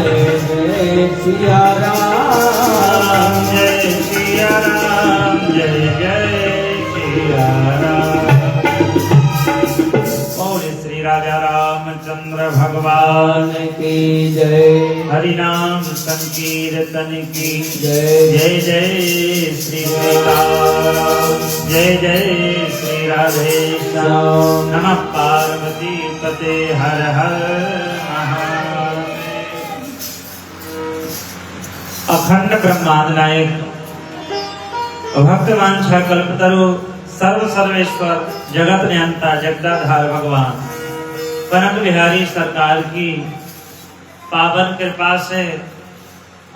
जय जय सिया राम, जय सिया राम, जय जय सिया राम। बोले श्री राजा रामचंद्र भगवान की जय। हरि नाम संकीर्तन की जय। जय जय श्री राम, जय जय श्री राधे श्याम। नमः पार्वती पते हर हर महादेव। अखंड ब्रह्मांड नायक भक्तवांछा कल्पतरु सर्व सर्वेश्वर जगत नियंता जगदाधार भगवान कनक बिहारी सरकार की पावन कृपा से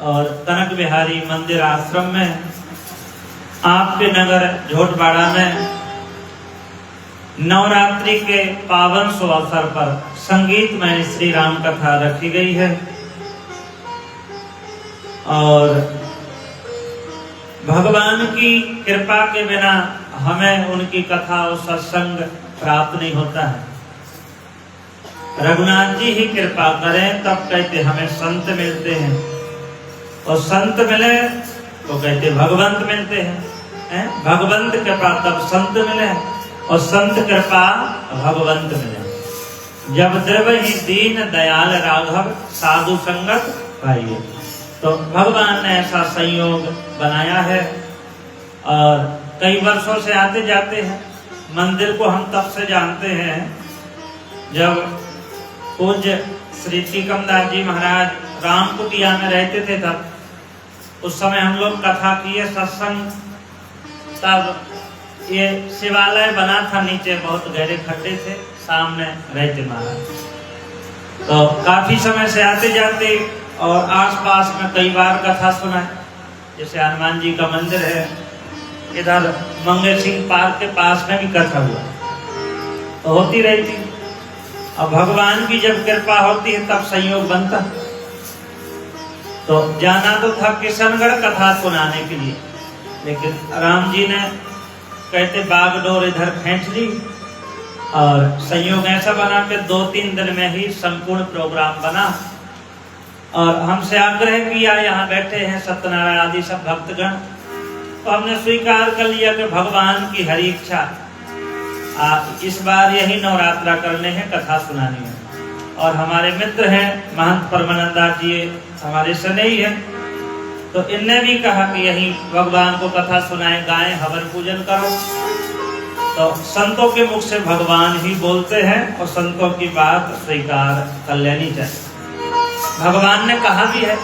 और कनक बिहारी मंदिर आश्रम में आपके नगर झोटवाड़ा में नवरात्रि के पावन शुभ अवसर पर संगीतमय श्री राम कथा रखी गई है और भगवान की कृपा के बिना हमें उनकी कथा और सत्संग प्राप्त नहीं होता है। रघुनाथ जी ही कृपा करें तब कहते हमें संत मिलते हैं और संत मिले तो कहते भगवंत मिलते हैं। भगवंत कृपा तब संत मिले और संत कृपा भगवंत मिले। जब द्रव ही दीन दयाल राघव साधु संगत पाइए। तो भगवान ने ऐसा संयोग बनाया है और कई वर्षों से आते जाते हैं। मंदिर को हम तब से जानते हैं जब पूज्य श्री टीकमदास जी महाराज राम कुटिया में रहते थे। तब उस समय हम लोग कथा किए सत्संग। तब ये शिवालय बना था, नीचे बहुत गहरे खड्डे थे, सामने रहते महाराज। तो काफी समय से आते जाते और आसपास में कई बार कथा सुना। जैसे हनुमान जी का मंदिर है, इधर मंगल सिंह पार्क के पास में भी कथा हुआ तो होती रहती। अब भगवान की जब कृपा होती है तब संयोग बनता। तो जाना तो था किशनगढ़ कथा सुनाने के लिए, लेकिन राम जी ने कहते बागडोर इधर खींच ली और संयोग ऐसा बना कि 2-3 दिन में ही संपूर्ण प्रोग्राम बना। और हमसे आग्रह किया, यहाँ बैठे हैं सत्यनारायण आदि सब भक्तगण, तो हमने स्वीकार कर लिया कि भगवान की हरी इच्छा इस बार यही नवरात्रा करने हैं, कथा सुनानी है। और हमारे मित्र हैं महंत परमानंदास जी, हमारे स्नेही हैं, तो इनने भी कहा कि यही भगवान को कथा सुनाएं, गाएं, हवन पूजन करो। तो संतों के मुख से भगवान ही बोलते हैं और संतों की बात स्वीकार कर लेनी चाहिए। भगवान ने कहा भी है,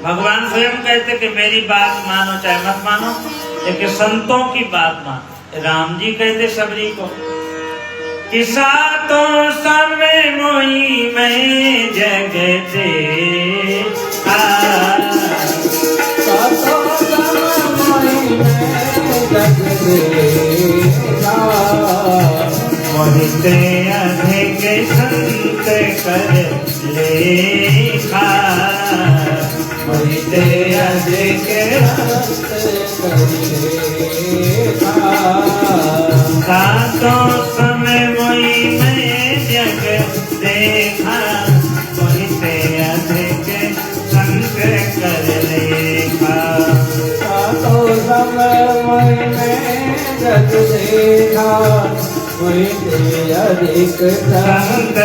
भगवान स्वयं कहते कि मेरी बात मानो चाहे मत मानो, लेकिन संतों की बात मानो। राम जी कहते सबरी को कि सातों समय मोई में जगते सातों समय में जगते मोहिते अधिक संत कर लेखा, मोहिते अधिक सातों समय मोई में जग देखा, मोहिते अधिक संत कर लेखा। सातों समय मोई में जग देखा, मोहिते अधिक संत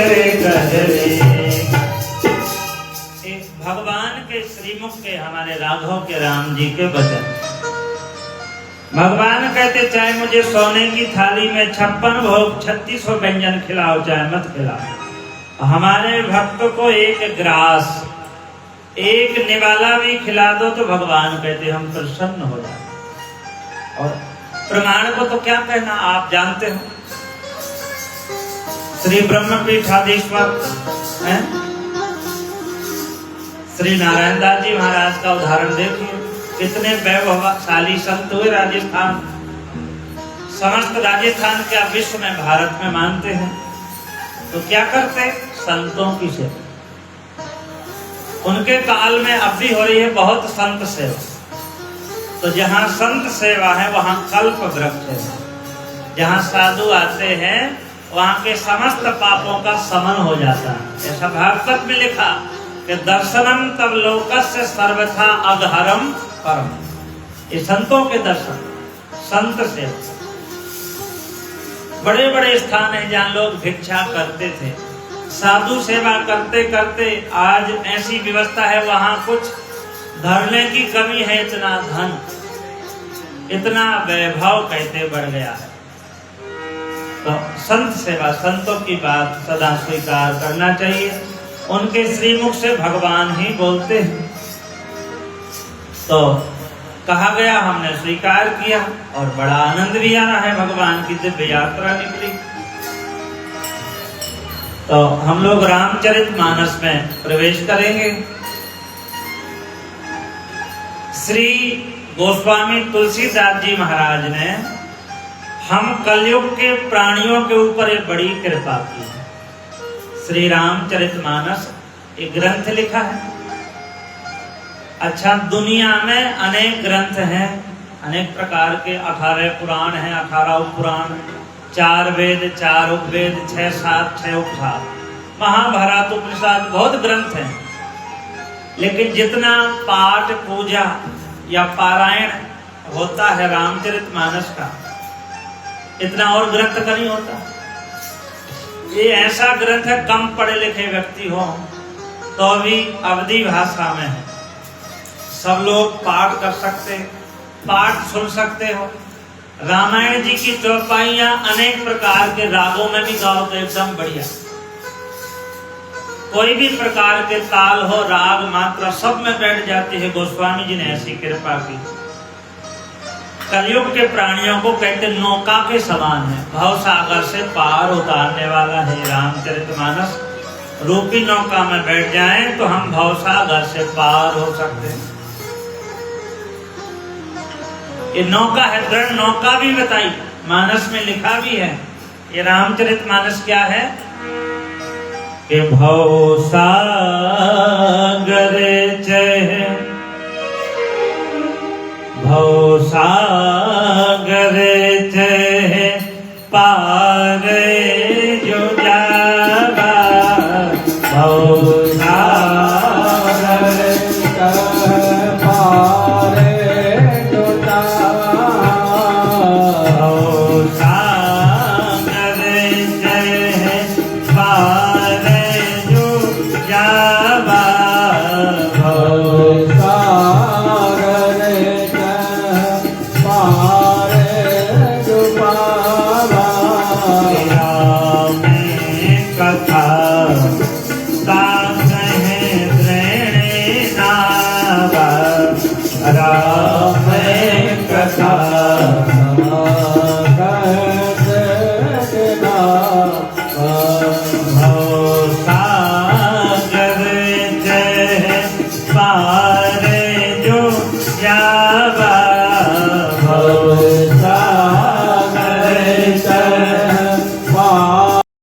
कर लेखा। भगवान के श्रीमुख के हमारे राघव के राम जी के वचन। भगवान कहते चाहे मुझे सोने की थाली में 56 भोग 3600 व्यंजन खिलाओ चाहे मत खिलाओ, हमारे भक्त को एक ग्रास एक निवाला भी खिला दो तो भगवान कहते हम प्रसन्न हो जाए। और प्रमाण को तो क्या कहना, आप जानते हो। श्री ब्रह्मपीठाधीश्वर श्री नारायण दास जी महाराज का उदाहरण देखिए, कितने वैभवशाली संत हुए। राजस्थान, समस्त राजस्थान क्या विश्व में भारत में मानते हैं, तो क्या करते संतों की सेवा। उनके काल में अब भी हो रही है बहुत संत सेवा। तो जहाँ संत सेवा है वहाँ कल्प वृक्ष है। जहाँ साधु आते हैं वहाँ के समस्त पापों का शमन हो जाता है। ऐसा भागवत में लिखा कि दर्शनम तब लोकस्य सर्वथा अगहरम परम। ये संतों के दर्शन, संत से बड़े बड़े स्थान है जहाँ लोग भिक्षा करते थे, साधु सेवा करते करते आज ऐसी व्यवस्था है वहां कुछ धरने की कमी है, इतना धन, इतना वैभव कहते बढ़ गया है। तो संत सेवा, संतों की बात सदा स्वीकार करना चाहिए, उनके श्रीमुख से भगवान ही बोलते हैं। तो कहा गया, हमने स्वीकार किया और बड़ा आनंद भी आ रहा है, भगवान की दिव्य यात्रा निकली। तो हम लोग रामचरितमानस में प्रवेश करेंगे। श्री गोस्वामी तुलसीदास जी महाराज ने हम कलयुग के प्राणियों के ऊपर एक बड़ी कृपा की है। श्री रामचरितमानस एक ग्रंथ लिखा है। अच्छा, दुनिया में अनेक ग्रंथ हैं, अनेक प्रकार के 18 पुराण हैं, 18 उपपुराण, 4 वेद, 4 उपवेद, 6 सात, 6 उपसार, महाभारत, उपनिषद, बहुत ग्रंथ हैं। लेकिन जितना पाठ पूजा या पारायण होता है रामचरितमानस का, इतना और ग्रंथ का नहीं होता। ये ऐसा ग्रंथ है, कम पढ़े लिखे व्यक्ति हो तो भी अवधी भाषा में है, सब लोग पाठ कर सकते, पाठ सुन सकते हो। रामायण जी की चौपाइयां अनेक प्रकार के रागों में भी गाओ तो एकदम बढ़िया, कोई भी प्रकार के ताल हो, राग, मात्रा सब में बैठ जाती है। गोस्वामी जी ने ऐसी कृपा की। कलयुग के प्राणियों को कहते नौका के समान है, भव सागर से पार उतारने वाला है रामचरितमानस। रूपी नौका में बैठ जाएं तो हम भव सागर से पार हो सकते हैं। ये नौका है, दृढ़ नौका भी बताई, मानस में लिखा भी है। ये रामचरितमानस क्या है कि भव सागर चह, भव सागर चह पार